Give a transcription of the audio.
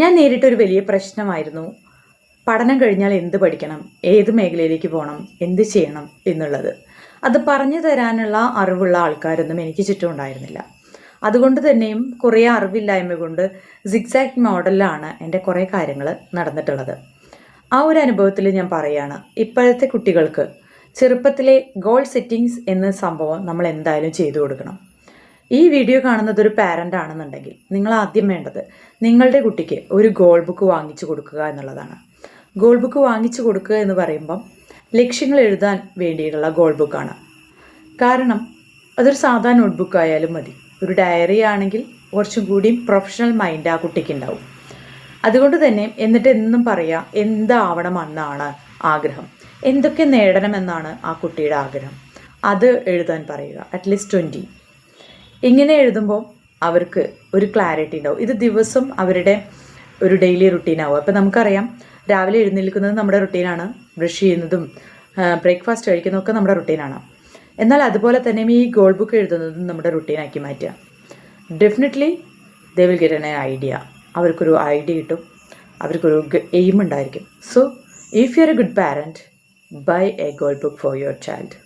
ഞാൻ നേരിട്ടൊരു വലിയ പ്രശ്നമായിരുന്നു പഠനം കഴിഞ്ഞാൽ എന്ത് പഠിക്കണം, ഏത് മേഖലയിലേക്ക് പോകണം, എന്ത് ചെയ്യണം എന്നുള്ളത്. അത് പറഞ്ഞു തരാനുള്ള അറിവുള്ള ആൾക്കാരൊന്നും എനിക്ക് ചുറ്റും ഉണ്ടായിരുന്നില്ല. അതുകൊണ്ട് തന്നെയും കുറേ അറിവില്ലായ്മ കൊണ്ട് സിഗ്സാക്ട് മോഡലിലാണ് എൻ്റെ കുറേ കാര്യങ്ങൾ നടന്നിട്ടുള്ളത്. ആ ഒരു അനുഭവത്തിൽ ഞാൻ പറയുകയാണ്, ഇപ്പോഴത്തെ കുട്ടികൾക്ക് ചെറുപ്പത്തിലെ ഗോൾ സെറ്റിങ്സ് എന്ന സംഭവം നമ്മൾ എന്തായാലും ചെയ്തു കൊടുക്കണം. ഈ വീഡിയോ കാണുന്നത് ഒരു പാരൻ്റ് ആണെന്നുണ്ടെങ്കിൽ നിങ്ങൾ ആദ്യം വേണ്ടത് നിങ്ങളുടെ കുട്ടിക്ക് ഒരു ഗോൾ ബുക്ക് വാങ്ങിച്ചു കൊടുക്കുക എന്നുള്ളതാണ്. ഗോൾ ബുക്ക് വാങ്ങിച്ചു കൊടുക്കുക എന്ന് പറയുമ്പം ലക്ഷ്യങ്ങൾ എഴുതാൻ വേണ്ടിയിട്ടുള്ള ഗോൾ ബുക്കാണ്. കാരണം അതൊരു സാധാ നോട്ട്ബുക്ക് ആയാലും മതി. ഒരു ഡയറി ആണെങ്കിൽ കുറച്ചും കൂടിയും പ്രൊഫഷണൽ മൈൻഡ് ആ കുട്ടിക്ക് ഉണ്ടാവും. അതുകൊണ്ട് തന്നെ എന്നിട്ട് എന്നും പറയുക എന്താവണമെന്നാണ് ആഗ്രഹം, എന്തൊക്കെ നേടണമെന്നാണ് ആ കുട്ടിയുടെ ആഗ്രഹം, അത് എഴുതാൻ പറയുക. അറ്റ്ലീസ്റ്റ് 20. ഇങ്ങനെ എഴുതുമ്പോൾ അവർക്ക് ഒരു ക്ലാരിറ്റി ഉണ്ടാവും. ഇത് ദിവസം അവരുടെ ഒരു ഡെയിലി റുട്ടീനാവും. അപ്പോൾ നമുക്കറിയാം, രാവിലെ എഴുന്നേൽക്കുന്നത് നമ്മുടെ റുട്ടീനാണ്, ബ്രഷ് ചെയ്യുന്നതും ബ്രേക്ക്ഫാസ്റ്റ് കഴിക്കുന്നതൊക്കെ നമ്മുടെ റുട്ടീനാണ്. എന്നാൽ അതുപോലെ തന്നെ ഈ ഗോൾ ബുക്ക് എഴുതുന്നതും നമ്മുടെ റുട്ടീനാക്കി മാറ്റുക. Definitely they will get an idea. അവർക്കൊരു ഐഡിയ കിട്ടും, അവർക്കൊരു എയിം ഉണ്ടായിരിക്കും. So if you are a good parent, buy a goal book for your child.